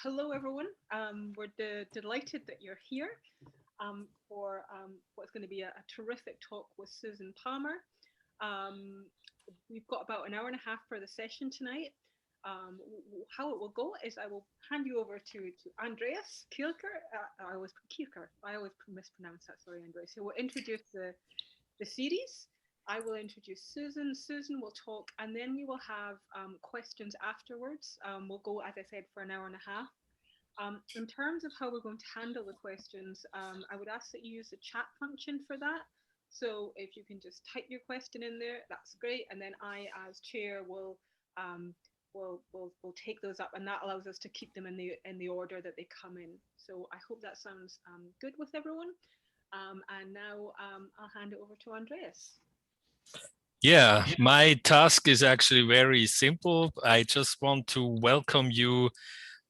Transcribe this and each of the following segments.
Hello, everyone. We're delighted that you're here for what's going to be a terrific talk with Susan Palmer. We've got about an hour and a half for the session tonight. How it will go is I will hand you over to Andreas Kielker. I always mispronounce that. Sorry, Andreas. Who will introduce the series. I will introduce Susan. Susan will talk, and then we will have questions afterwards. We'll go, as I said, for an hour and a half. In terms of how we're going to handle the questions, I would ask that you use the chat function for that. So if you can just type your question in there, that's great. And then I, as chair, will take those up, and that allows us to keep them in the order that they come in. So I hope that sounds good with everyone. And now I'll hand it over to Andreas. Yeah, my task is actually very simple. I just want to welcome you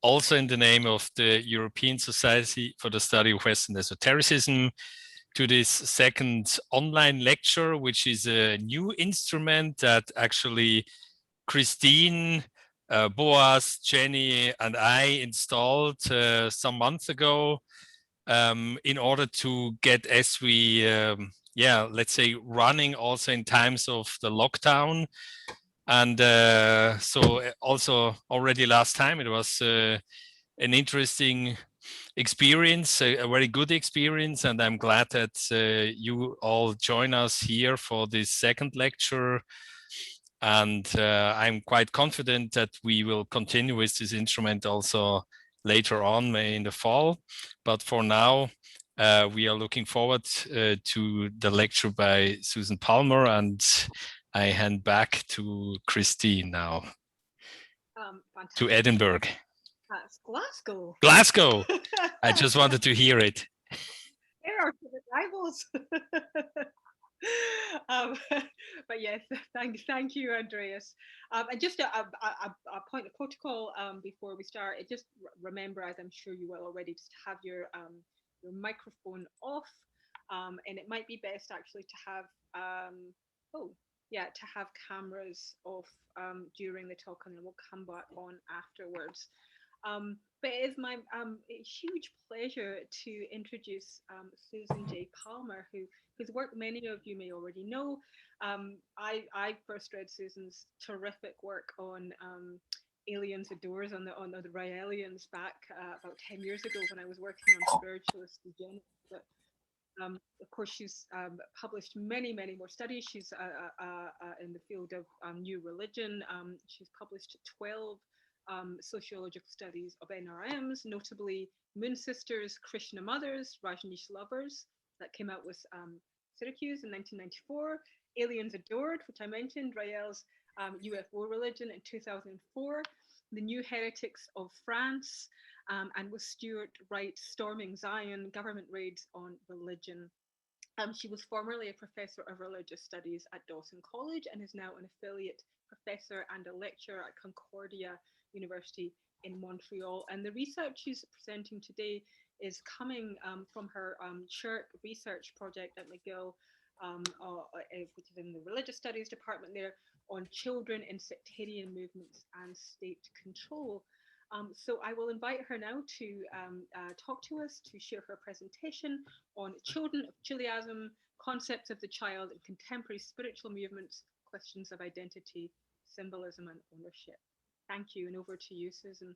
also in the name of the European Society for the Study of Western Esotericism to this second online lecture, which is a new instrument that actually Christine, Boaz, Jenny, and I installed some months ago in order to get ESSWE let's say running also in times of the lockdown. And so also already last time it was an interesting experience, a very good experience, and I'm glad that you all join us here for this second lecture. And I'm quite confident that we will continue with this instrument also later on in the fall. But for now, we are looking forward to the lecture by Susan Palmer, and I hand back to Christine now. To Edinburgh. That's Glasgow. Glasgow. I just wanted to hear it. There are the rivals. But yes, thank you, Andreas. And just a point of protocol before we start. Just remember, as I'm sure you will already, just to have your microphone off, and it might be best actually to have to have cameras off during the talk, and then we'll come back on afterwards. But it is my huge pleasure to introduce Susan J. Palmer, whose work many of you may already know. I first read Susan's terrific work on aliens adores on the Raelians back about 10 years ago when I was working on spiritualist eugenics. But of course, she's published many more studies. She's in the field of new religion. She's published 12 sociological studies of NRMs, notably Moon Sisters, Krishna Mothers, Rajneesh Lovers, that came out with Syracuse in 1994. Aliens Adored, which I mentioned, Rael's UFO religion in 2004, The New Heretics of France, and with Stuart Wright, Storming Zion, Government Raids on Religion. She was formerly a professor of religious studies at Dawson College and is now an affiliate professor and a lecturer at Concordia University in Montreal. And the research she's presenting today is coming from her CHIRC research project at McGill, which is in the religious studies department there, on children in sectarian movements and state control. So I will invite her now to talk to us, to share her presentation on children of Chiliasm, concepts of the child in contemporary spiritual movements, questions of identity, symbolism and ownership. Thank you, and over to you, Susan.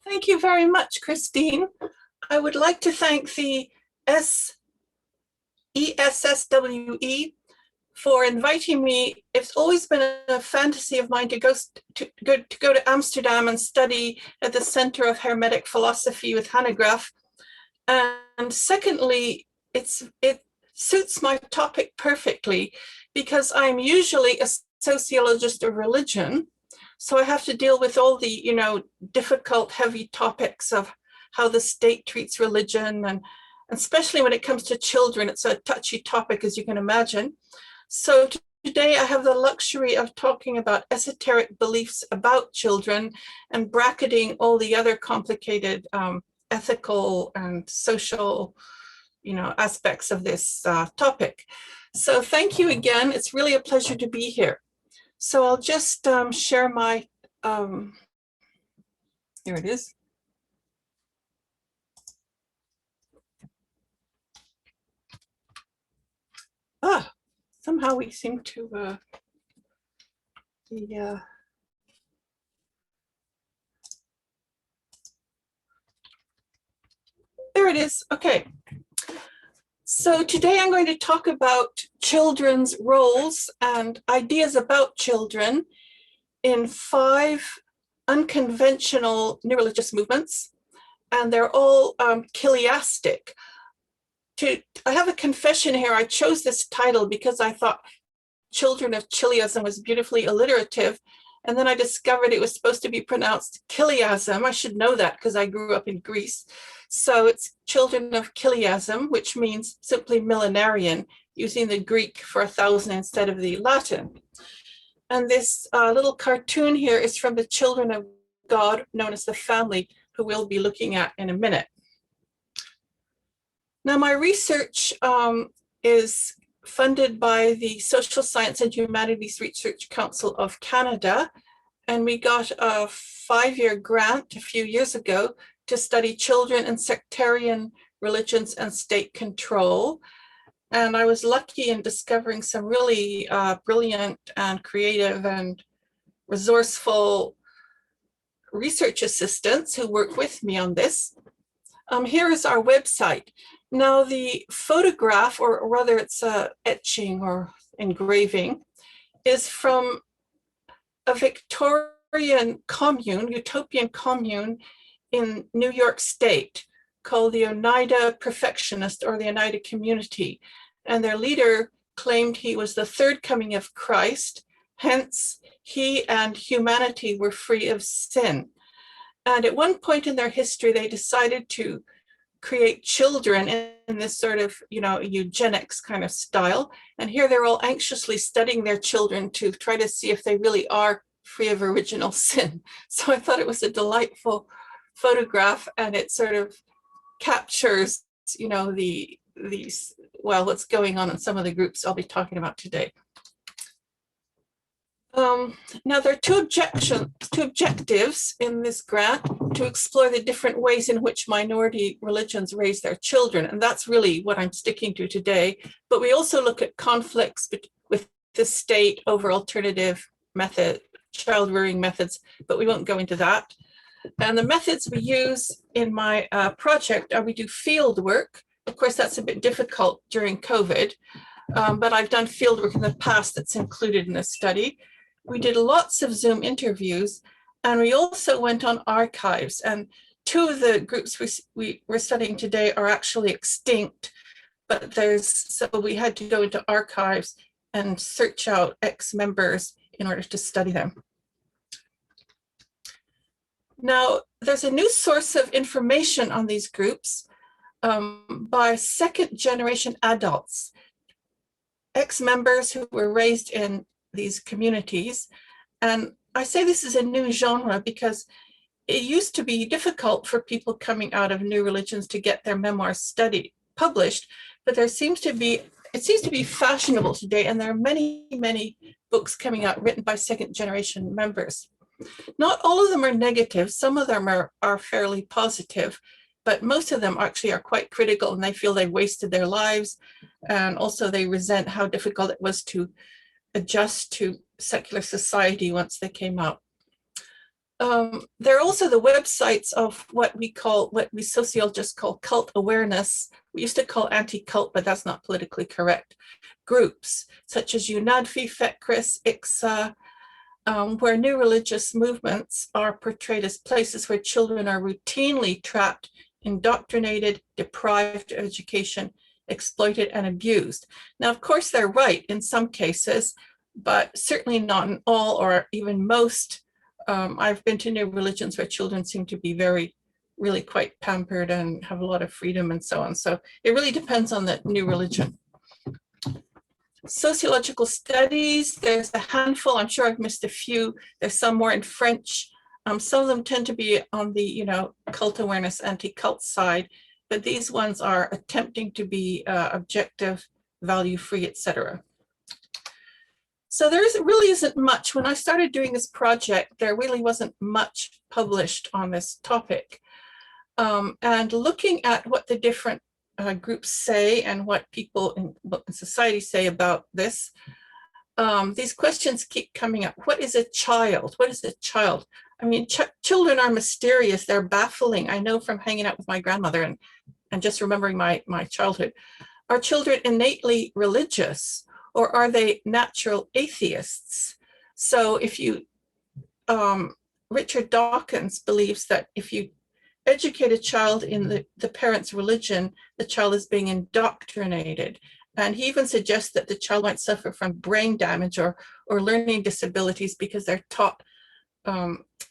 Thank you very much, Christine. I would like to thank the ESSWE for inviting me. It's always been a fantasy of mine to go to Amsterdam and study at the Center of Hermetic Philosophy with Hanegraaff. And secondly, it suits my topic perfectly because I'm usually a sociologist of religion. So I have to deal with all the, difficult, heavy topics of how the state treats religion, and especially when it comes to children, it's a touchy topic, as you can imagine. So today I have the luxury of talking about esoteric beliefs about children and bracketing all the other complicated ethical and social, aspects of this topic. So thank you again. It's really a pleasure to be here. So I'll just share my Here it is. Somehow we seem to there it is. Okay. So today I'm going to talk about children's roles and ideas about children in 5 unconventional new religious movements, and they're all Chiliastic. I have a confession here. I chose this title because I thought Children of Chiliasm was beautifully alliterative, and then I discovered it was supposed to be pronounced Chiliasm. I should know that because I grew up in Greece. So it's Children of Chiliasm, which means simply millenarian, using the Greek for 1,000 instead of the Latin. And this little cartoon here is from the Children of God, known as the family, who we'll be looking at in a minute. Now, my research is funded by the Social Science and Humanities Research Council of Canada, and we got a 5-year grant a few years ago to study children and sectarian religions and state control. And I was lucky in discovering some really brilliant and creative and resourceful research assistants who work with me on this. Here is our website. Now the photograph, or rather it's a etching or engraving, is from a Victorian commune, utopian commune in New York State called the Oneida Perfectionist, or the Oneida Community. And their leader claimed he was the third coming of Christ, hence he and humanity were free of sin. And at one point in their history, they decided to create children in this sort of, eugenics kind of style. And here they're all anxiously studying their children to try to see if they really are free of original sin. So I thought it was a delightful photograph, and it sort of captures, what's going on in some of the groups I'll be talking about today. Now there are two objectives in this grant: to explore the different ways in which minority religions raise their children, and that's really what I'm sticking to today. But we also look at conflicts with the state over alternative child rearing methods, but we won't go into that. And the methods we use in my project are: we do field work. Of course, that's a bit difficult during COVID, but I've done field work in the past that's included in this study. We did lots of Zoom interviews, and we also went on archives. And 2 of the groups we're studying today are actually extinct, but so we had to go into archives and search out ex-members in order to study them. Now, there's a new source of information on these groups by 2nd-generation adults, ex-members who were raised in these communities. And I say this is a new genre because it used to be difficult for people coming out of new religions to get their memoirs published, but it seems to be fashionable today, and there are many, many books coming out written by 2nd-generation members. Not all of them are negative. Some of them are fairly positive, but most of them actually are quite critical, and they feel they wasted their lives, and also they resent how difficult it was to adjust to secular society once they came out. There are also the websites of what we sociologists call cult awareness. We used to call anti-cult, but that's not politically correct. Groups such as UNADFI, FECRIS, ICSA, where new religious movements are portrayed as places where children are routinely trapped, indoctrinated, deprived of education, exploited, and abused. Now, of course, they're right in some cases, but certainly not in all or even most. I've been to new religions where children seem to be really quite pampered and have a lot of freedom and so on. So it really depends on the new religion. Sociological studies, there's a handful. I'm sure I've missed a few. There's some more in French. Some of them tend to be on the, cult awareness, anti-cult side, but these ones are attempting to be objective, value-free, etc. So really isn't much. When I started doing this project, there really wasn't much published on this topic. And looking at what the different groups say and what people in society say about this, these questions keep coming up. What is a child? What is a child? I mean, children are mysterious. They're baffling. I know from hanging out with my grandmother and just remembering my childhood. Are children innately religious, or are they natural atheists? So if you, Richard Dawkins believes that if you educate a child in the parent's religion, the child is being indoctrinated. And he even suggests that the child might suffer from brain damage or learning disabilities because they're taught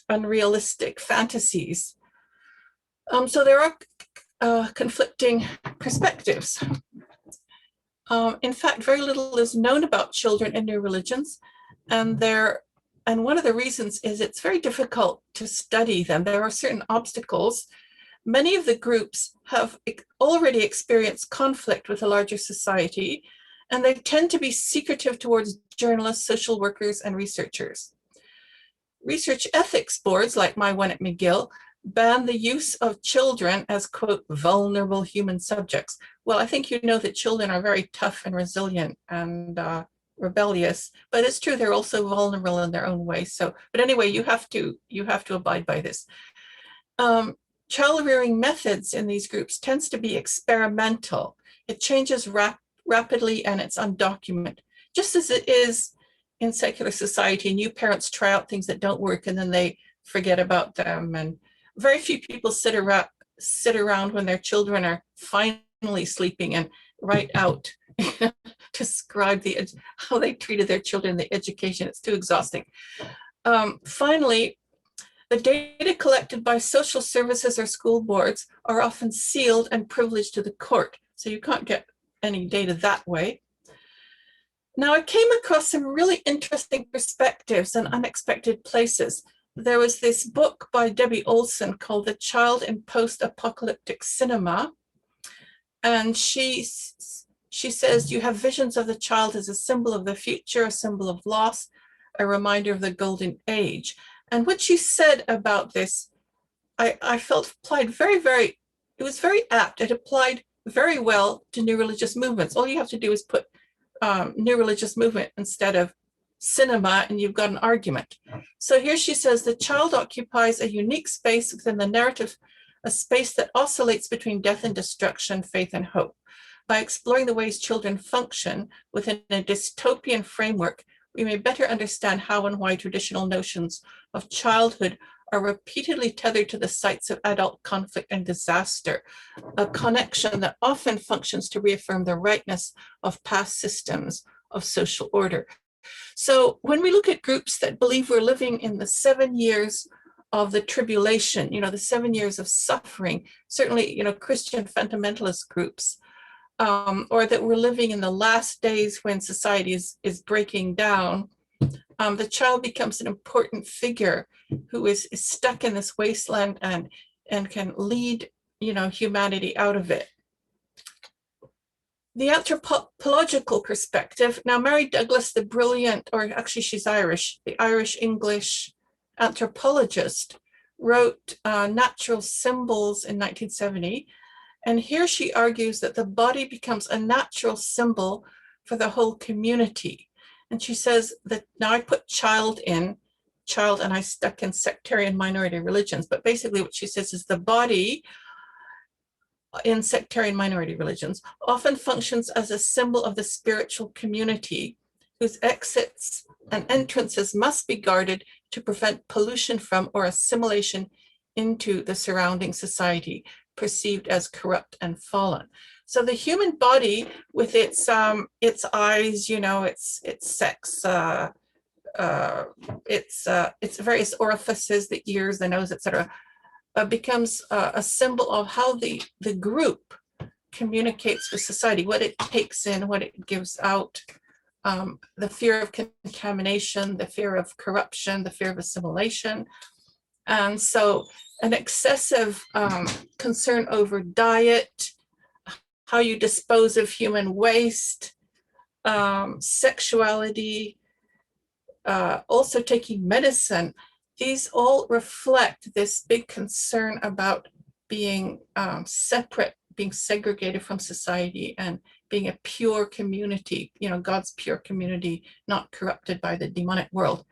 unrealistic fantasies. So there are conflicting perspectives. In fact, very little is known about children in new religions, and one of the reasons is it's very difficult to study them. There are certain obstacles. Many of the groups have already experienced conflict with a larger society, and they tend to be secretive towards journalists, social workers, and researchers. Research ethics boards, like my one at McGill, ban the use of children as, quote, vulnerable human subjects. Well, I think you know that children are very tough and resilient and rebellious, but it's true they're also vulnerable in their own way. So, but anyway, you have to abide by this. Child rearing methods in these groups tends to be experimental. It changes rapidly and it's undocumented, just as it is in secular society. New parents try out things that don't work and then they forget about them. And very few people sit around when their children are finally sleeping and write out, describe how they treated their children, the education. It's too exhausting. Finally, the data collected by social services or school boards are often sealed and privileged to the court. So you can't get any data that way. Now, I came across some really interesting perspectives and unexpected places. There was this book by Debbie Olson called The Child in Post-Apocalyptic Cinema. And she says, you have visions of the child as a symbol of the future, a symbol of loss, a reminder of the golden age. And what she said about this, I felt applied it was very apt. It applied very well to new religious movements. All you have to do is put new religious movement instead of cinema, and you've got an argument. So here she says, the child occupies a unique space within the narrative, a space that oscillates between death and destruction, faith and hope. By exploring the ways children function within a dystopian framework, we may better understand how and why traditional notions of childhood are repeatedly tethered to the sites of adult conflict and disaster, a connection that often functions to reaffirm the rightness of past systems of social order. So when we look at groups that believe we're living in the 7 years of the tribulation, the 7 years of suffering, certainly, Christian fundamentalist groups, or that we're living in the last days when society is breaking down, the child becomes an important figure who is stuck in this wasteland and can lead, humanity out of it. The anthropological perspective. Now, Mary Douglas, the brilliant, or actually she's Irish, the Irish-English anthropologist, wrote Natural Symbols in 1970. And here she argues that the body becomes a natural symbol for the whole community. And she says that, now I put child and I stuck in sectarian minority religions, but basically what she says is the body in sectarian minority religions often functions as a symbol of the spiritual community whose exits and entrances must be guarded to prevent pollution from or assimilation into the surrounding society perceived as corrupt and fallen. So the human body, with its eyes, its sex, its various orifices, the ears, the nose, etc., becomes a symbol of how the group communicates with society, what it takes in, what it gives out, the fear of contamination, the fear of corruption, the fear of assimilation. And so an excessive concern over diet, how you dispose of human waste, sexuality, also taking medicine. these all reflect this big concern about being separate, being segregated from society, and being a pure community, you know, God's pure community, not corrupted by the demonic world.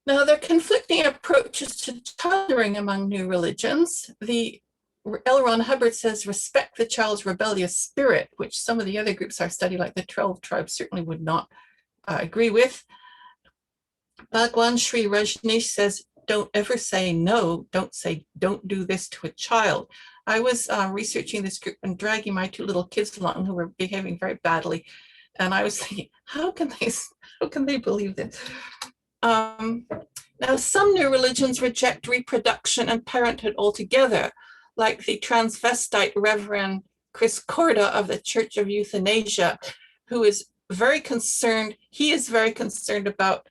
Now, there are conflicting approaches to childering among new religions. L. Ron Hubbard says, respect the child's rebellious spirit, which some of the other groups I've studied, like the 12 tribes, certainly would not agree with. Bhagwan Sri Rajneesh says, don't ever say no, don't do this to a child. I was researching this group and dragging my 2 little kids along who were behaving very badly. And I was thinking, how can they believe this? Now, some new religions reject reproduction and parenthood altogether, like the transvestite Reverend Chris Corda of the Church of Euthanasia, who is very concerned. He is very concerned about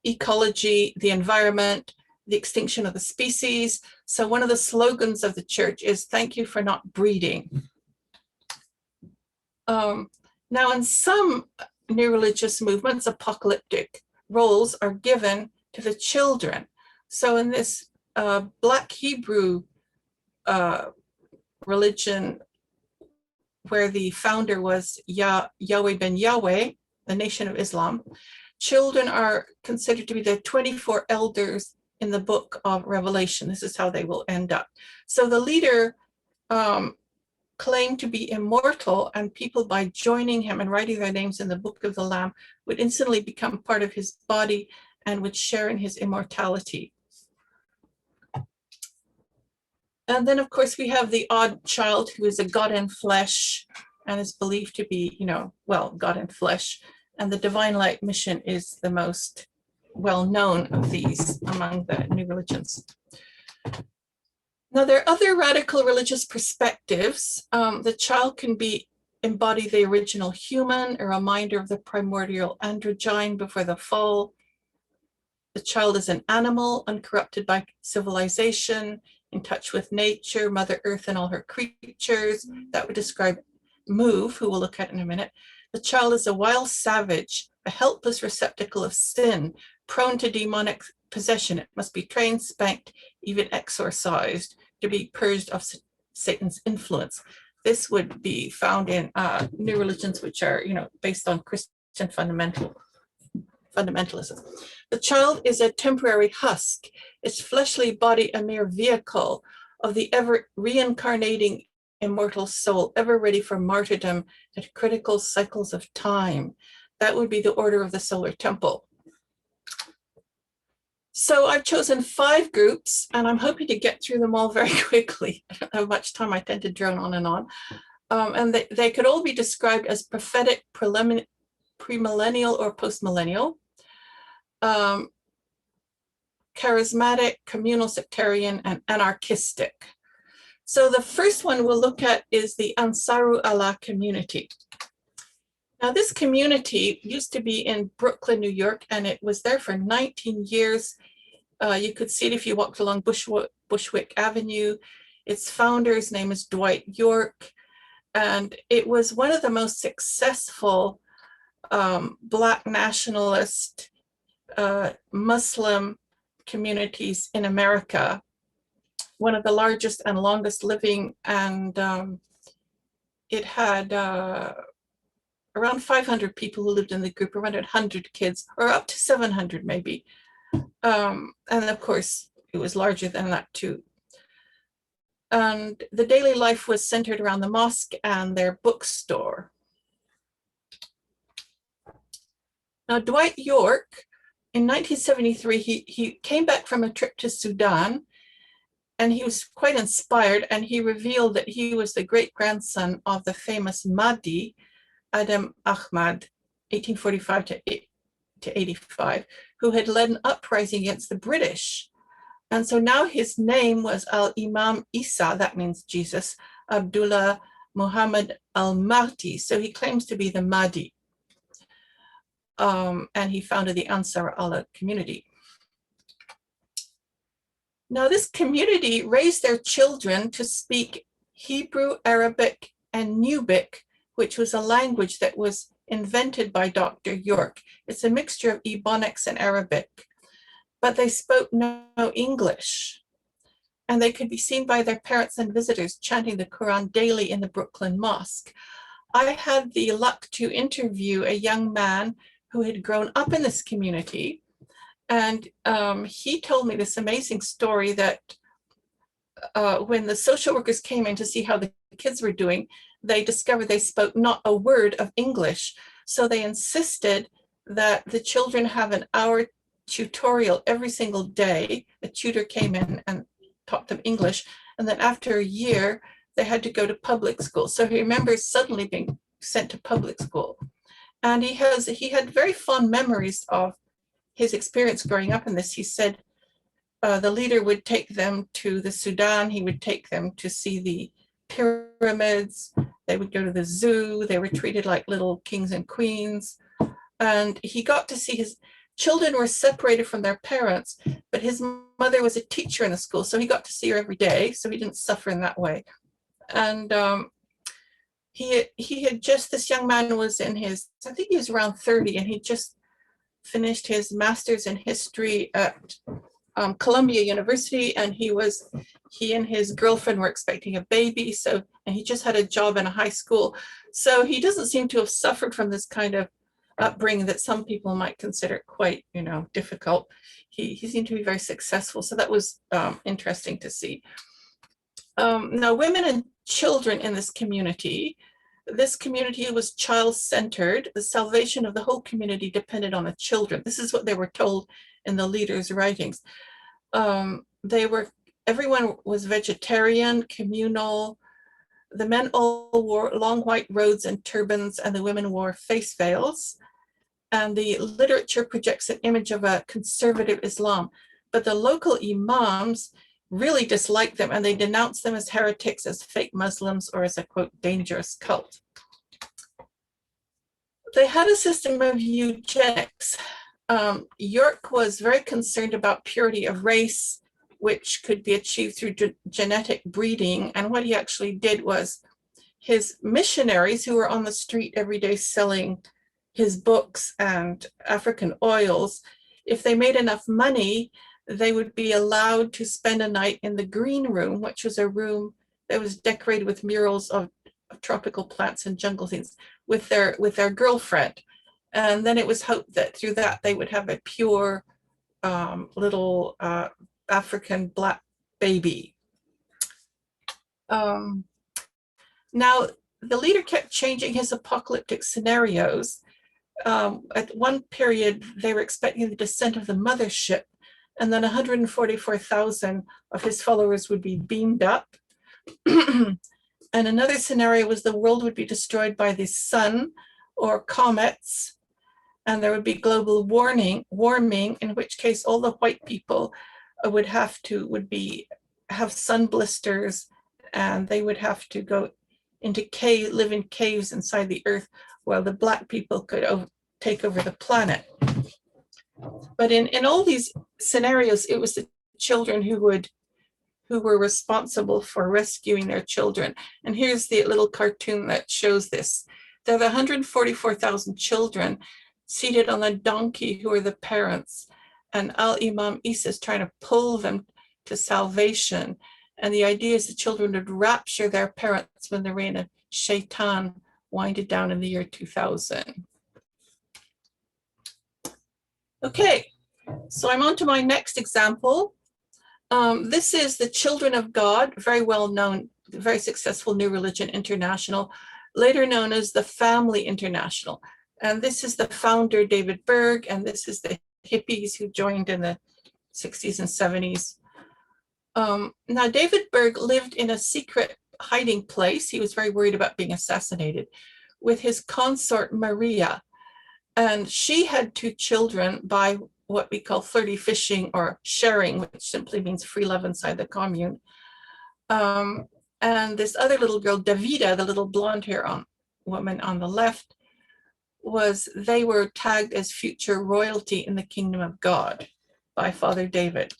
ecology, the environment, the extinction of the species. So one of the slogans of the church is, thank you for not breeding. Now, in some new religious movements, apocalyptic roles are given to the children. So in this Black Hebrew religion, where the founder was Yahweh ben Yahweh, the Nation of Islam, children are considered to be the 24 elders in the book of Revelation. This is how they will end up. So the leader claimed to be immortal, and people, by joining him and writing their names in the book of the Lamb, would instantly become part of his body and would share in his immortality. And then, of course, we have the odd child who is a God in flesh and is believed to be, you know, well, God in flesh. And the Divine Light mission is the most well-known of these among the new religions. Now, there are other radical religious perspectives. The child can embody the original human, a reminder of the primordial androgyne before the fall. The child is an animal, uncorrupted by civilization, in touch with nature, Mother Earth and all her creatures. That would describe Move, who we'll look at in a minute. The child is a wild savage, a helpless receptacle of sin, prone to demonic possession. It must be trained, spanked, even exorcised to be purged of Satan's influence. This would be found in new religions, which are, you know, based on Christian fundamentalism. The child is a temporary husk, its fleshly body a mere vehicle of the ever reincarnating immortal soul, ever ready for martyrdom at critical cycles of time. That would be the order of the solar temple. So I've chosen 5 groups, and I'm hoping to get through them all very quickly. I don't have much time. I tend to drone on and on. And they could all be described as prophetic, premillennial, or postmillennial, charismatic, communal, sectarian, and anarchistic. So the first one we'll look at is the Ansaru Allah community. Now, this community used to be in Brooklyn, New York, and it was there for 19 years. You could see it if you walked along Bushwick Avenue. Its founder's name is Dwight York, and it was one of the most successful Black nationalist Muslim communities in America, one of the largest and longest living, and it had around 500 people who lived in the group, around 100 kids, or up to 700 maybe. And of course, it was larger than that too. And the daily life was centered around the mosque and their bookstore. Now, Dwight York, in 1973, he came back from a trip to Sudan, and he was quite inspired, and he revealed that he was the great-grandson of the famous Mahdi, Adam Ahmad, 1845 to 85, who had led an uprising against the British. And so now his name was Al-Imam Isa, that means Jesus, Abdullah Muhammad al-Mahdi. So he claims to be the Mahdi. And he founded the Ansar Allah community. Now, this community raised their children to speak Hebrew, Arabic, and Nubic, which was a language that was invented by Dr. York. It's a mixture of Ebonics and Arabic. but they spoke no English. And they could be seen by their parents and visitors chanting the Quran daily in the Brooklyn Mosque. I had the luck to interview a young man who had grown up in this community. And he told me this amazing story that when the social workers came in to see how the kids were doing, they discovered they spoke not a word of English. So they insisted that the children have an hour tutorial every single day. A tutor came in and taught them English. And then after a year, they had to go to public school. So he remembers suddenly being sent to public school. And he had very fond memories of his experience growing up in this. He said the leader would take them to the Sudan. He would take them to see the pyramids. They would go to the zoo. They were treated like little kings and queens. And he got to see his children were separated from their parents, but his mother was a teacher in the school. So he got to see her every day. So he didn't suffer in that way. And he had just, this young man was in his, I think he was around 30, and he just finished his master's in history at Columbia University, and he and his girlfriend were expecting a baby. So, and he just had a job in a high school. So he doesn't seem to have suffered from this kind of upbringing that some people might consider quite, difficult. He seemed to be very successful. So that was interesting to see. Now, women and children in this community was child-centered. The salvation of the whole community depended on the children. This is what they were told in the leaders' writings. Everyone was vegetarian, communal. The men all wore long white robes and turbans, and the women wore face veils. And the literature projects an image of a conservative Islam, but the local imams really disliked them, and they denounced them as heretics, as fake Muslims, or as a, quote, dangerous cult. They had a system of eugenics. York was very concerned about purity of race, which could be achieved through genetic breeding. And what he actually did was, his missionaries who were on the street every day selling his books and African oils, if they made enough money, they would be allowed to spend a night in the green room, which was a room that was decorated with murals of tropical plants and jungle things, with their girlfriend. And then it was hoped that through that they would have a pure little African black baby. Now, the leader kept changing his apocalyptic scenarios. At one period, they were expecting the descent of the mothership, and then 144,000 of his followers would be beamed up. And another scenario was the world would be destroyed by the sun or comets, and there would be global warming, in which case all the white people would have sun blisters, and they would have to go into live in caves inside the earth, while the black people could take over the planet. But in all these scenarios, it was the children who were responsible for rescuing their children. And here's the little cartoon that shows this. There are the 144,000 children seated on a donkey who are the parents, and Al-Imam Isa is trying to pull them to salvation. And the idea is the children would rapture their parents when the reign of Shaitan winded down in the year 2000. Okay, so I'm on to my next example. This is the Children of God, very well known, very successful New Religion International, later known as the Family International. And this is the founder, David Berg, and this is the hippies who joined in the 60s and 70s. Now, David Berg lived in a secret hiding place. He was very worried about being assassinated, with his consort, Maria. And she had 2 children by what we call flirty fishing or sharing, which simply means free love inside the commune. And this other little girl, Davida, the little blonde hair woman on the left, they were tagged as future royalty in the kingdom of God by Father David.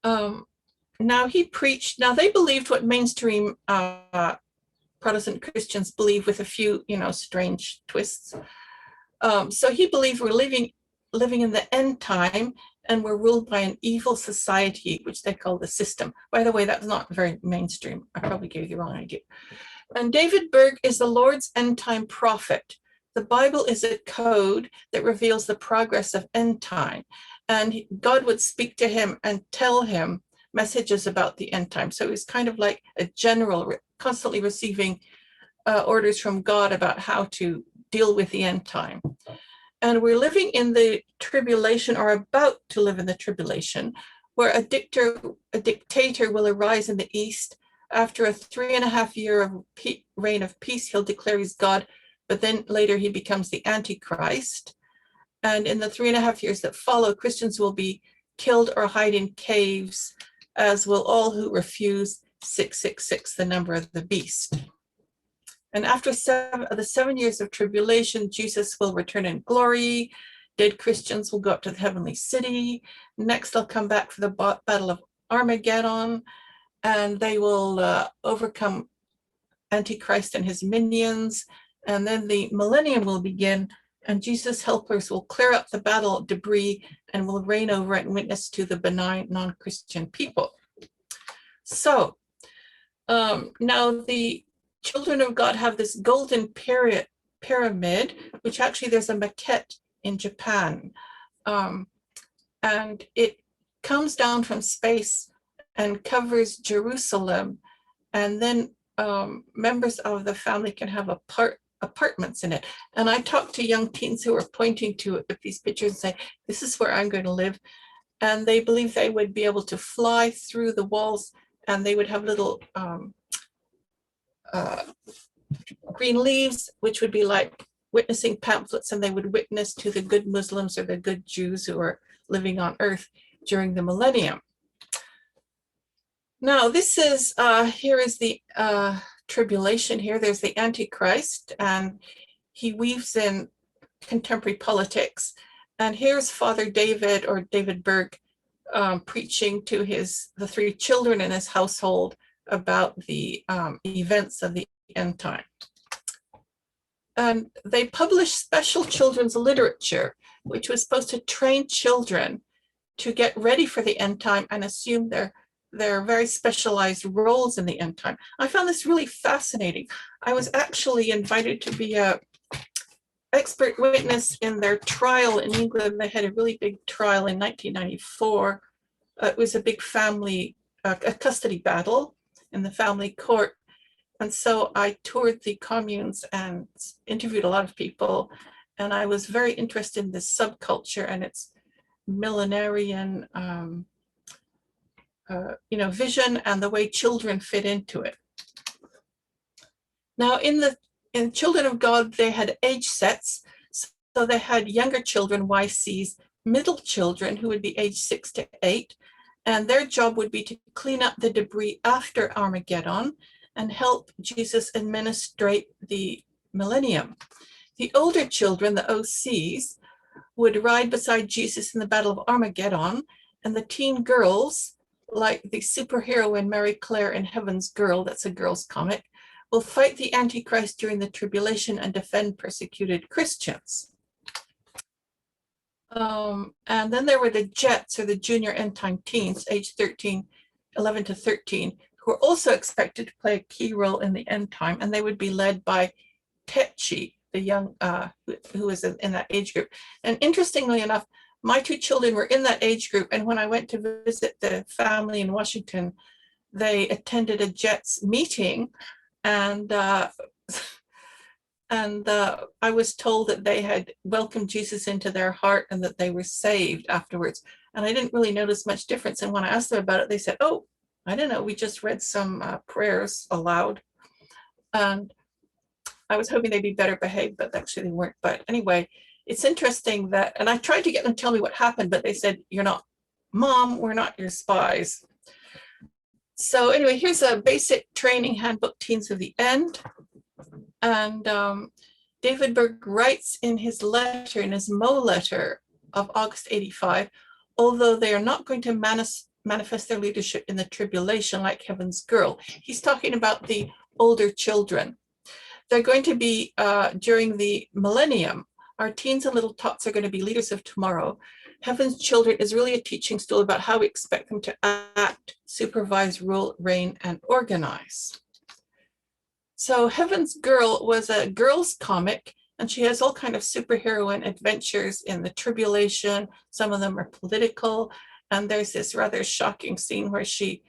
Now he preached, now they believed what mainstream Protestant Christians believe, with a few, strange twists. So he believed we're living in the end time, and were ruled by an evil society, which they call the system. By the way, that's not very mainstream. I probably gave you the wrong idea. And David Berg is the Lord's end time prophet. The Bible is a code that reveals the progress of end time. And God would speak to him and tell him messages about the end time. So he's kind of like a general, constantly receiving orders from God about how to deal with the end time. And we're living in the tribulation, or about to live in the tribulation, where a dictator will arise in the East. After a 3.5 year reign of peace, he'll declare he's God, but then later he becomes the Antichrist. And in the 3.5 years that follow, Christians will be killed or hide in caves, as will all who refuse 666, the number of the beast. And after the 7 years of tribulation, Jesus will return in glory. Dead Christians will go up to the heavenly city. Next, they'll come back for the battle of Armageddon, and they will overcome Antichrist and his minions. And then the millennium will begin, and Jesus' helpers will clear up the battle debris and will reign over it and witness to the benign non-Christian people. So now the children of God have this golden pyramid, which actually there's a maquette in Japan. And it comes down from space and covers Jerusalem. And then members of the family can have apartments in it. And I talked to young teens who were pointing to these pictures and say, this is where I'm going to live. And they believe they would be able to fly through the walls, and they would have little green leaves, which would be like witnessing pamphlets, and they would witness to the good Muslims or the good Jews who are living on earth during the millennium. Now, this is, here is the tribulation here. There's the Antichrist, and he weaves in contemporary politics. And here's Father David, or David Berg, preaching to the 3 children in his household about the events of the end time. And they published special children's literature, which was supposed to train children to get ready for the end time and assume their very specialized roles in the end time. I found this really fascinating. I was actually invited to be a expert witness in their trial in England. They had a really big trial in 1994. It was a big family, a custody battle in the family court. And so I toured the communes and interviewed a lot of people. And I was very interested in this subculture and its millenarian vision and the way children fit into it. Now, in Children of God, they had age sets. So they had younger children, YCs, middle children who would be age 6 to 8. And their job would be to clean up the debris after Armageddon and help Jesus administrate the millennium. The older children, the OCs, would ride beside Jesus in the Battle of Armageddon, and the teen girls, like the superheroine Mary Claire in Heaven's Girl, that's a girls' comic, will fight the Antichrist during the tribulation and defend persecuted Christians. And then there were the Jets, or the junior end time teens, age 11 to 13, who were also expected to play a key role in the end time, and they would be led by Tetchi, the young, who was in that age group. And interestingly enough, my 2 children were in that age group, and when I went to visit the family in Washington, they attended a Jets meeting, and I was told that they had welcomed Jesus into their heart and that they were saved afterwards. And I didn't really notice much difference. And when I asked them about it, they said, oh, I don't know, we just read some prayers aloud. And I was hoping they'd be better behaved, but actually they weren't. But anyway, it's interesting that, and I tried to get them to tell me what happened, but they said, you're not, Mom, we're not your spies. So anyway, here's a basic training handbook, Teens of the End. And David Berg writes in his letter, in his Mo letter of August 85, although they are not going to manifest their leadership in the tribulation like Heaven's Girl. He's talking about the older children. They're going to be, during the millennium, Our teens and little tots are going to be leaders of tomorrow. Heaven's Children is really a teaching stool about how we expect them to act, supervise, rule, reign, and organize. So Heaven's Girl was a girl's comic, and she has all kind of superheroine adventures in the tribulation. Some of them are political, and there's this rather shocking scene where she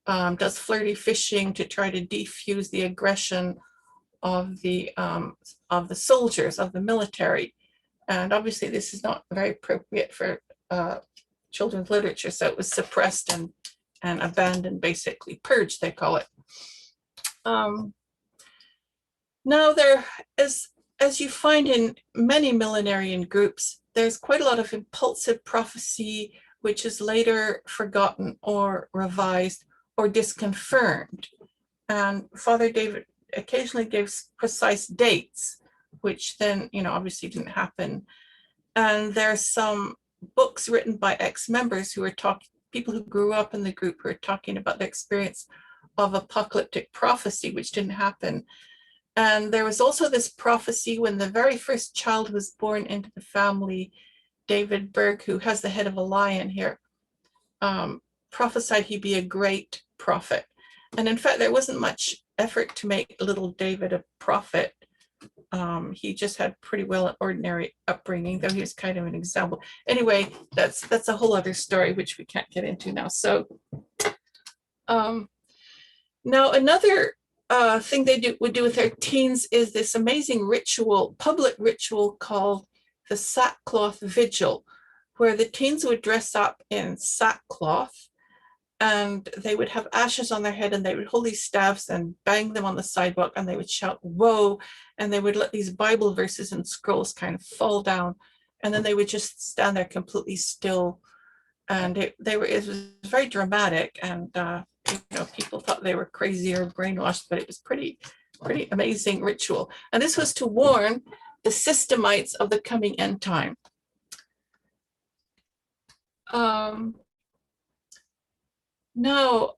does flirty fishing to try to defuse the aggression of the soldiers, of the military. And obviously this is not very appropriate for children's literature, so it was suppressed and abandoned, basically purged, they call it. Now there is, as you find in many millenarian groups, there's quite a lot of impulsive prophecy, which is later forgotten or revised or disconfirmed. And Father David occasionally gives precise dates, which then, obviously didn't happen. And there's some books written by ex-members who are people who grew up in the group who are talking about the experience of apocalyptic prophecy, which didn't happen. And there was also this prophecy when the very first child was born into the family, David Berg, who has the head of a lion here, prophesied he'd be a great prophet. And in fact, there wasn't much effort to make little David a prophet. He just had pretty well an ordinary upbringing, though he was kind of an example. Anyway, that's a whole other story, which we can't get into now. So now another thing they would do with their teens is this amazing ritual, public ritual called the sackcloth vigil, where the teens would dress up in sackcloth and they would have ashes on their head and they would hold these staffs and bang them on the sidewalk and they would shout, "Whoa," and they would let these Bible verses and scrolls kind of fall down, and then they would just stand there completely still. And it was very dramatic, and people thought they were crazy or brainwashed, but it was pretty amazing ritual. And this was to warn the systemites of the coming end time. Now,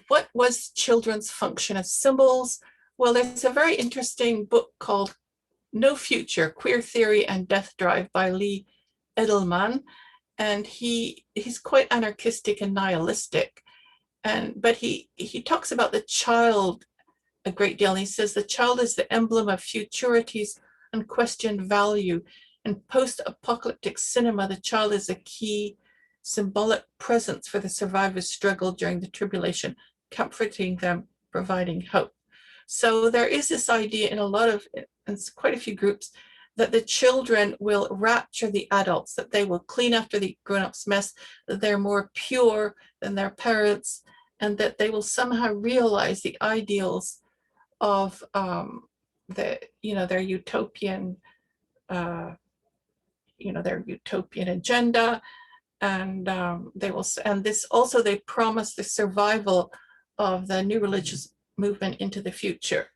what was children's function as symbols? Well, there's a very interesting book called No Future, Queer Theory and Death Drive by Lee Edelman. And he's quite anarchistic and nihilistic. But he talks about the child a great deal. And he says the child is the emblem of futurity's unquestioned value. In post-apocalyptic cinema, the child is a key symbolic presence for the survivors' struggle during the tribulation, comforting them, providing hope. So there is this idea in quite a few groups that the children will rapture the adults, that they will clean after the grown-ups' mess, that they're more pure than their parents, and that they will somehow realize the ideals of their utopian, their utopian agenda. And they promise the survival of the new religious movement into the future.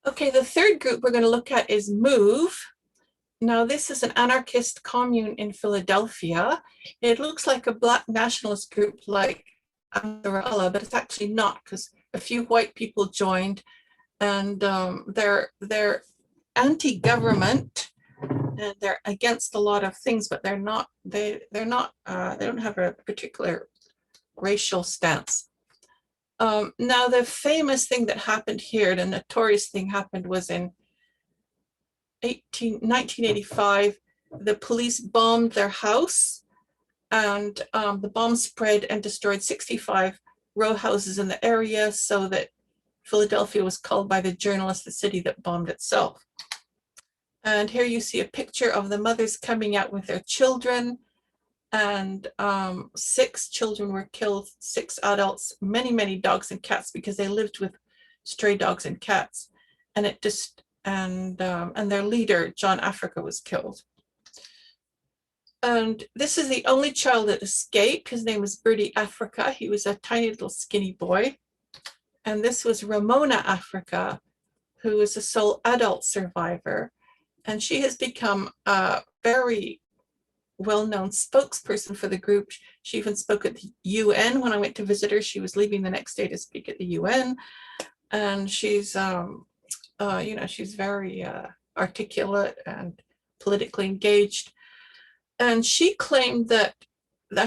Okay, the third group we're going to look at is MOVE. Now, this is an anarchist commune in Philadelphia. It looks like a Black nationalist group like Androgynous, but it's actually not, because a few white people joined, and they're anti-government. And they're against a lot of things, but they don't have a particular racial stance. Now, the famous thing that happened here, the notorious thing happened was in 1985. The police bombed their house, and the bomb spread and destroyed 65 row houses in the area, so that Philadelphia was called by the journalist the city that bombed itself. And here you see a picture of the mothers coming out with their children, and 6 children were killed, 6 adults, many dogs and cats, because they lived with stray dogs and cats. And their leader, John Africa, was killed. And this is the only child that escaped. His name was Birdie Africa. He was a tiny little skinny boy. And this was Ramona Africa, who is the sole adult survivor. And she has become a very well-known spokesperson for the group. She even spoke at the UN when I went to visit her. She was leaving the next day to speak at the UN. And she's, she's very articulate and politically engaged. And she claimed that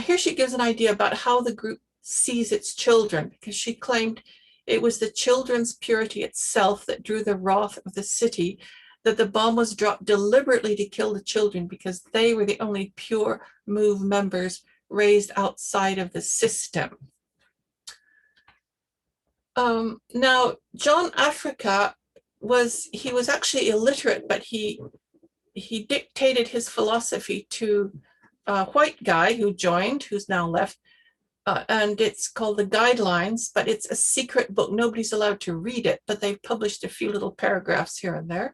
here she gives an idea about how the group sees its children, because she claimed it was the children's purity itself that drew the wrath of the city, that the bomb was dropped deliberately to kill the children because they were the only pure MOVE members raised outside of the system. Now, John Africa was actually illiterate, but he dictated his philosophy to a white guy who joined, who's now left, and it's called The Guidelines, but it's a secret book. Nobody's allowed to read it, but they've published a few little paragraphs here and there.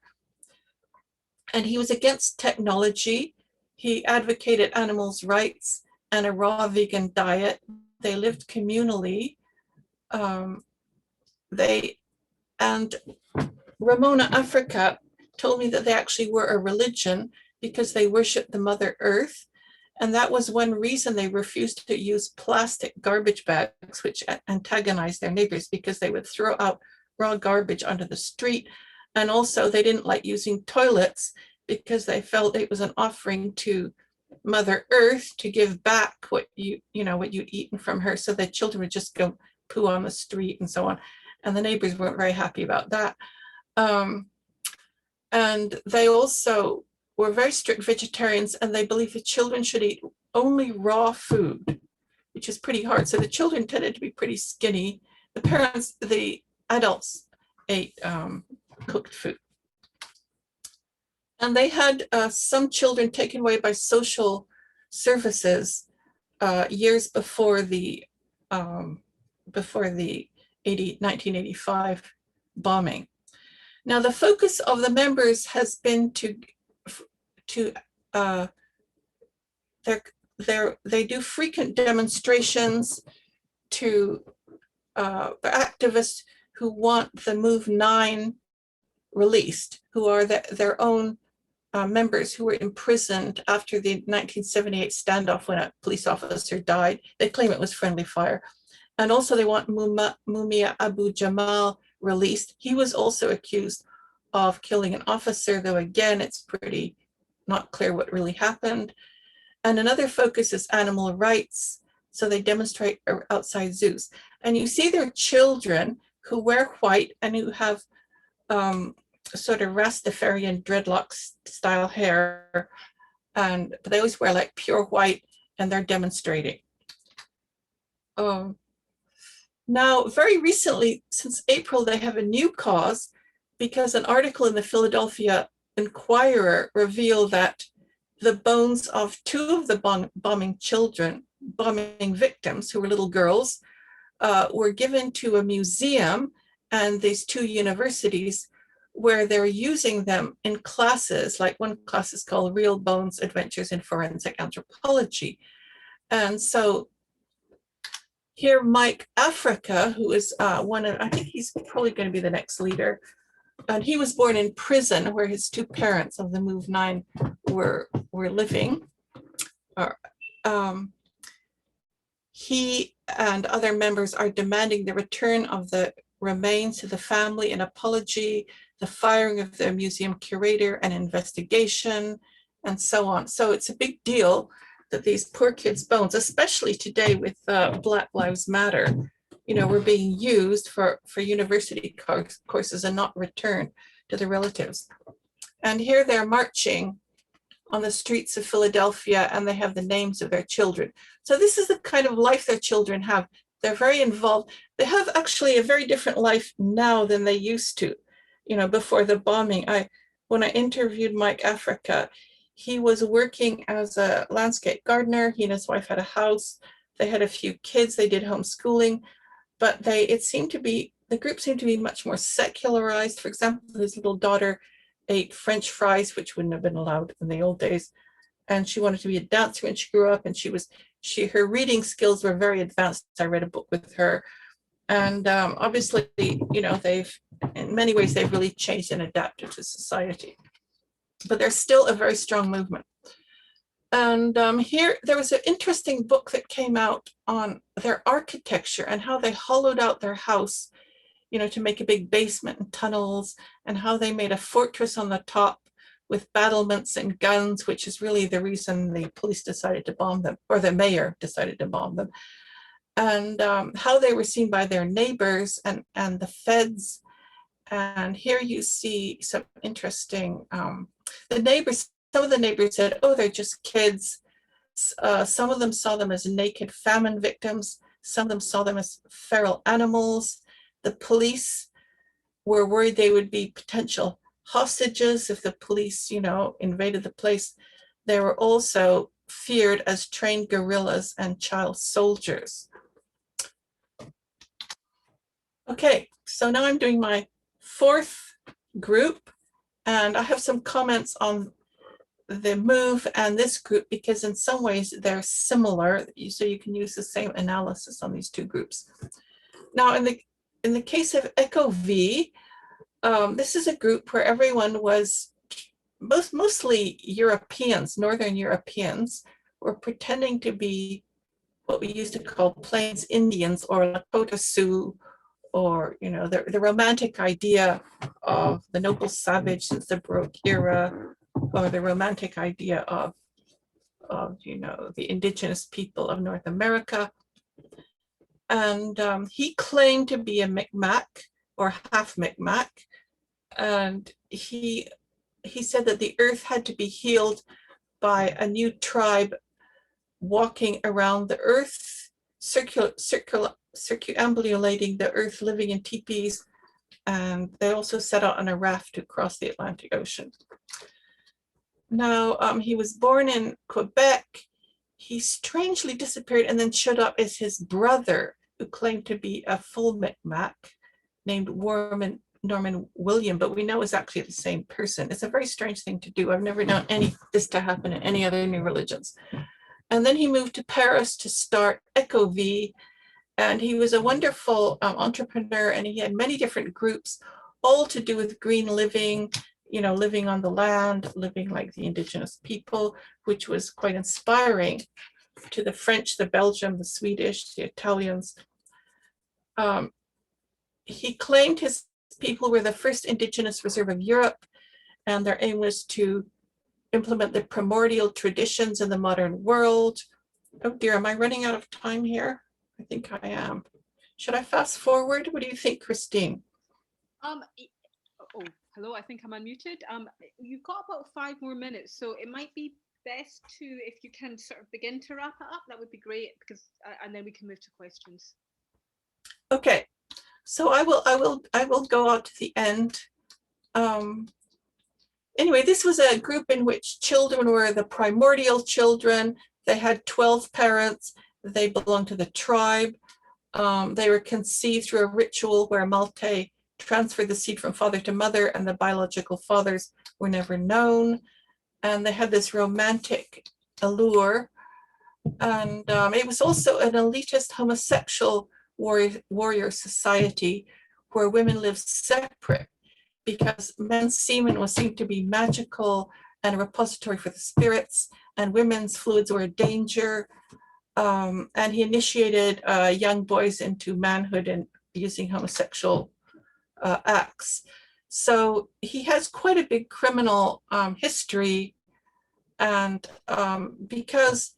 And he was against technology. He advocated animals' rights and a raw vegan diet. They lived communally. And Ramona Africa told me that they actually were a religion because they worshiped the Mother Earth. And that was one reason they refused to use plastic garbage bags, which antagonized their neighbors because they would throw out raw garbage onto the street. And also they didn't like using toilets because they felt it was an offering to Mother Earth to give back what you'd eaten from her. So the children would just go poo on the street and so on. And the neighbors weren't very happy about that. And they also were very strict vegetarians, and they believed the children should eat only raw food, which is pretty hard. So the children tended to be pretty skinny. The adults ate cooked food. And they had some children taken away by social services years before the 1985 bombing. Now, the focus of the members has been they do frequent demonstrations to activists who want the MOVE 9 released, who are their own members who were imprisoned after the 1978 standoff when a police officer died. They claim it was friendly fire. And also they want Mumia Abu Jamal released. He was also accused of killing an officer, though again, it's pretty not clear what really happened. And another focus is animal rights. So they demonstrate outside zoos. And you see their children who wear white and who have sort of Rastafarian dreadlocks style hair. But they always wear like pure white, and they're demonstrating. Now, very recently, since April, they have a new cause because an article in the Philadelphia Inquirer revealed that the bones of two of the bombing victims, who were little girls, were given to a museum and these two universities where they're using them in classes, like one class is called Real Bones Adventures in Forensic Anthropology. And so here, Mike Africa, who is I think he's probably going to be the next leader. And he was born in prison where his two parents of the MOVE 9 were living. He and other members are demanding the return of the remains to the family, an apology, the firing of the museum curator, an investigation, and so on. So it's a big deal that these poor kids' bones, especially today with Black Lives Matter, were being used for university courses and not returned to the relatives. And here they're marching on the streets of Philadelphia, and they have the names of their children. So this is the kind of life their children have. They're very involved. They have actually a very different life now than they used to, before the bombing. When I interviewed Mike Africa, he was working as a landscape gardener. He and his wife had a house. They had a few kids. They did homeschooling, but the group seemed to be much more secularized. For example, his little daughter ate French fries, which wouldn't have been allowed in the old days. And she wanted to be a dancer when she grew up. And her reading skills were very advanced. I read a book with her. And obviously, in many ways, they've really changed and adapted to society. But they're still a very strong movement. And here, there was an interesting book that came out on their architecture and how they hollowed out their house, to make a big basement and tunnels, and how they made a fortress on the top with battlements and guns, which is really the reason the police decided to bomb them, or the mayor decided to bomb them, and how they were seen by their neighbors and the feds. And here you see some interesting, the neighbors, some of the neighbors said, oh, they're just kids. Some of them saw them as naked famine victims. Some of them saw them as feral animals. The police were worried they would be potential hostages if the police, invaded the place. They were also feared as trained guerrillas and child soldiers. Okay, so now I'm doing my fourth group, and I have some comments on the move and this group because in some ways they're similar, so you can use the same analysis on these two groups. Now, in the case of ECO-V, this is a group where everyone was mostly Europeans, Northern Europeans, were pretending to be what we used to call Plains Indians or Lakota Sioux, or the romantic idea of the noble savage since the Baroque era, or the romantic idea of the indigenous people of North America. And he claimed to be a Micmac or half Micmac, and he said that the earth had to be healed by a new tribe walking around the earth, circumambulating the earth, living in teepees, and they also set out on a raft to cross the Atlantic Ocean. Now, he was born in Quebec. He strangely disappeared and then showed up as his brother, who claimed to be a full Micmac named Norman William, but we know is actually the same person. It's a very strange thing to do. I've never known this to happen in any other new religions. And then he moved to Paris to start ECO-V, and he was a wonderful entrepreneur, and he had many different groups, all to do with green living, living on the land, living like the indigenous people, which was quite inspiring to the French, the Belgian, the Swedish, the Italians. He claimed his people were the first indigenous reserve of Europe, and their aim was to implement the primordial traditions in the modern world. Oh dear, am I running out of time here? I think I am. Should I fast forward? What do you think, Christine? Oh, hello, I think I'm unmuted. You've got about 5 more minutes, so it might be best to, if you can sort of begin to wrap it up, that would be great, because and then we can move to questions. Okay, so I will go out to the end. Anyway, this was a group in which children were the primordial children. They had 12 parents. They belonged to the tribe. They were conceived through a ritual where Malte transferred the seed from father to mother, and the biological fathers were never known. And they had this romantic allure. And it was also an elitist homosexual warrior society where women lived separate, because men's semen was seen to be magical and a repository for the spirits, and women's fluids were a danger. And he initiated young boys into manhood and using homosexual acts. So he has quite a big criminal history, and because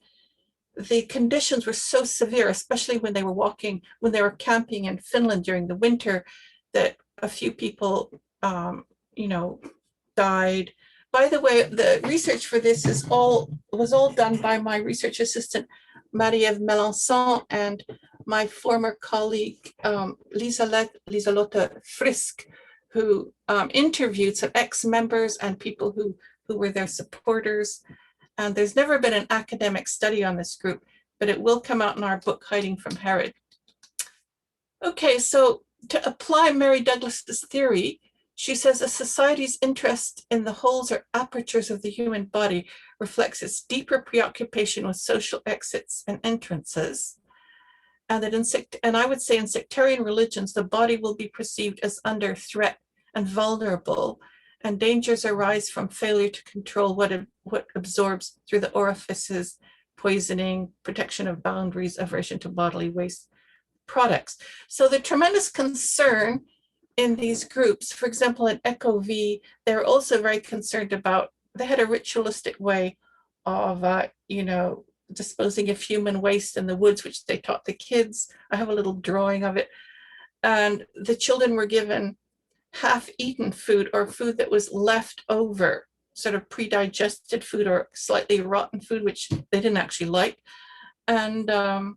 the conditions were so severe, especially when they were camping in Finland during the winter, that a few people died. By the way, the research for this was all done by my research assistant, Marie-Ève Melançon, and my former colleague, Lieselotte Frisk, who interviewed some ex-members and people who were their supporters. And there's never been an academic study on this group, but it will come out in our book, Hiding from Herod. Okay, so to apply Mary Douglas's theory, she says a society's interest in the holes or apertures of the human body reflects its deeper preoccupation with social exits and entrances. And that I would say in sectarian religions, the body will be perceived as under threat and vulnerable, and dangers arise from failure to control what absorbs through the orifices, poisoning, protection of boundaries, aversion to bodily waste products. So the tremendous concern in these groups, for example, at ECO-V, they're also very concerned about they had a ritualistic way of, disposing of human waste in the woods, which they taught the kids. I have a little drawing of it. And the children were given half-eaten food or food that was left over, sort of pre-digested food or slightly rotten food, which they didn't actually like. And the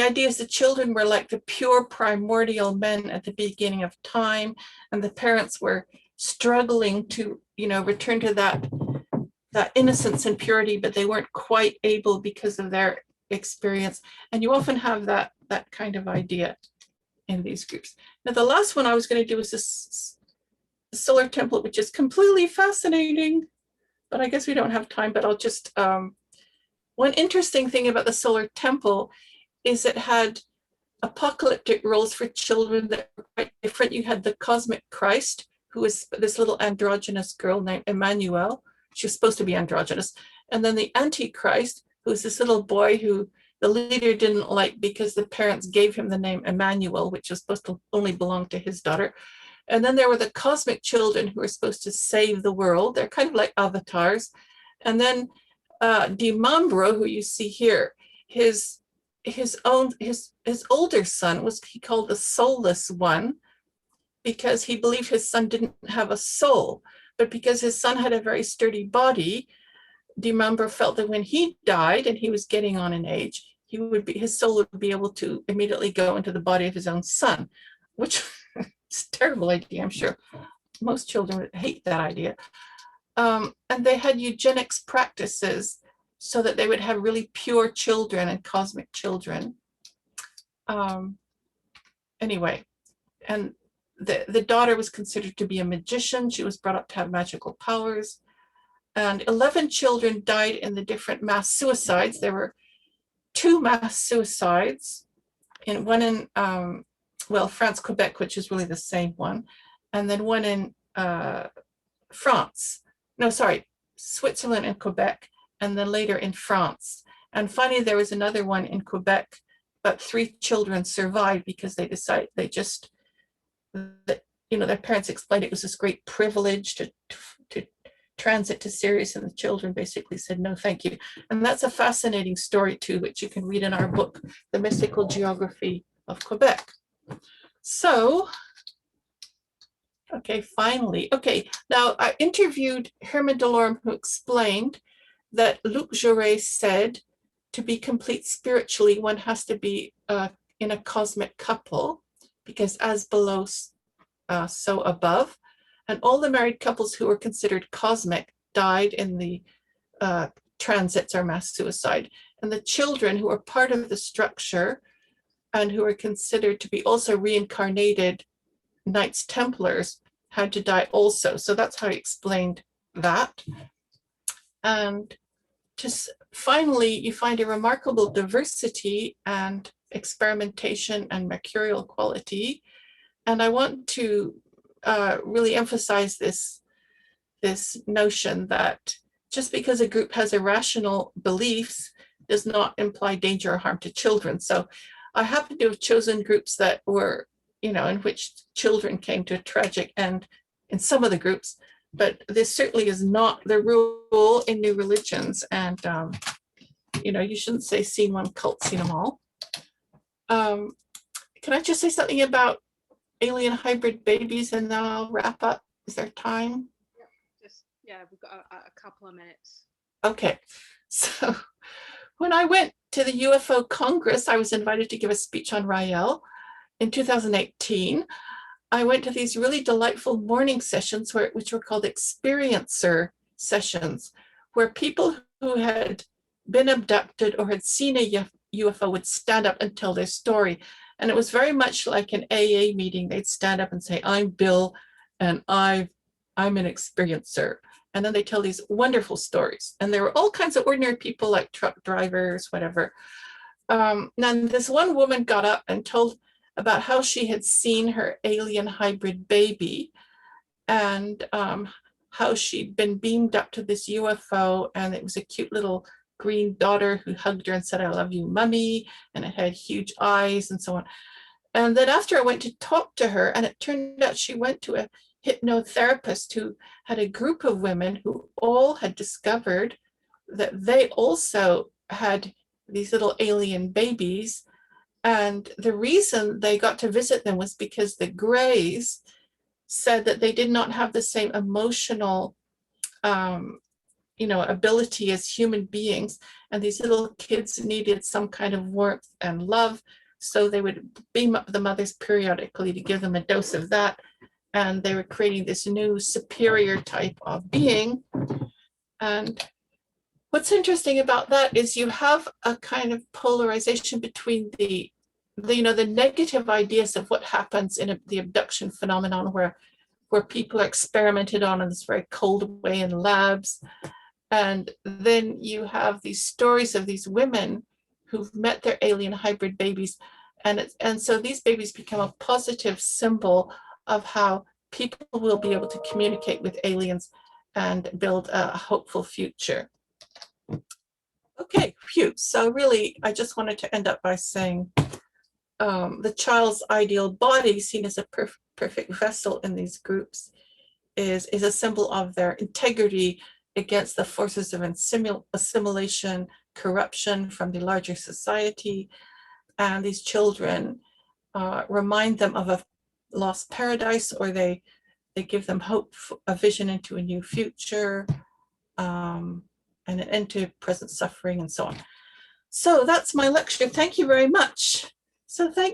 idea is the children were like the pure primordial men at the beginning of time, and the parents were struggling to, return to that innocence and purity, but they weren't quite able because of their experience. And you often have that kind of idea in these groups. Now, the last one I was going to do is this solar template, which is completely fascinating, but I guess we don't have time, but I'll just, one interesting thing about the solar temple is it had apocalyptic roles for children that were quite different. You had the cosmic Christ, who was this little androgynous girl named Emmanuel. She was supposed to be androgynous. And then the Antichrist, who was this little boy who the leader didn't like because the parents gave him the name Emmanuel, which was supposed to only belong to his daughter. And then there were the cosmic children who were supposed to save the world. They're kind of like avatars. And then Duymaer, who you see here, his older son was, he called the soulless one, because he believed his son didn't have a soul. But because his son had a very sturdy body, Duymaer felt that when he died and he was getting on in age, his soul would be able to immediately go into the body of his own son, which is a terrible idea. I'm sure most children would hate that idea. And they had eugenics practices so that they would have really pure children and cosmic children. Anyway, and the daughter was considered to be a magician. She was brought up to have magical powers. And 11 children died in the different mass suicides. There were 2 mass suicides, one in, France, Quebec, which is really the same one, and then one in Switzerland and Quebec, and then later in France. And finally, there was another one in Quebec, but 3 children survived because their parents explained it was this great privilege to transit to Sirius, and the children basically said, no, thank you. And that's a fascinating story too, which you can read in our book, The Mystical Geography of Quebec. So, finally, now I interviewed Herman Delorme, who explained that Luc Jouret said to be complete spiritually, one has to be in a cosmic couple, because as below, so above. And all the married couples who were considered cosmic died in the transits or mass suicide. And the children who were part of the structure and who were considered to be also reincarnated Knights Templars had to die also. So that's how he explained that. And just finally, you find a remarkable diversity and experimentation and mercurial quality. And I want to really emphasize this notion that just because a group has irrational beliefs does not imply danger or harm to children. So I happen to have chosen groups that were, in which children came to a tragic end in some of the groups, but this certainly is not the rule in new religions. And, you shouldn't say seen one cult, seen them all. Can I just say something about alien hybrid babies, and then I'll wrap up? Is there time? We've got a couple of minutes. Okay, so when I went to the UFO Congress, I was invited to give a speech on Rael in 2018. I went to these really delightful morning sessions which were called experiencer sessions, where people who had been abducted or had seen a UFO would stand up and tell their story. And it was very much like an AA meeting. They'd stand up and say, I'm Bill, and I'm an experiencer. And then they tell these wonderful stories. And there were all kinds of ordinary people, like truck drivers, whatever. Now this one woman got up and told about how she had seen her alien hybrid baby, and how she'd been beamed up to this UFO, and it was a cute little green daughter who hugged her and said, I love you, mommy, and it had huge eyes and so on. And then after I went to talk to her, and it turned out she went to a hypnotherapist who had a group of women who all had discovered that they also had these little alien babies. And the reason they got to visit them was because the Greys said that they did not have the same emotional ability as human beings, and these little kids needed some kind of warmth and love, so they would beam up the mothers periodically to give them a dose of that, and they were creating this new superior type of being. And what's interesting about that is you have a kind of polarization between the negative ideas of what happens in the abduction phenomenon, where people are experimented on in this very cold way in labs. And then you have these stories of these women who've met their alien hybrid babies. And so these babies become a positive symbol of how people will be able to communicate with aliens and build a hopeful future. Okay, phew. So really, I just wanted to end up by saying the child's ideal body, seen as a perfect vessel in these groups, is a symbol of their integrity against the forces of assimilation, corruption from the larger society. And these children remind them of a lost paradise, or they give them hope, a vision into a new future, and an end to present suffering, and so on. So that's my lecture. Thank you very much. So thank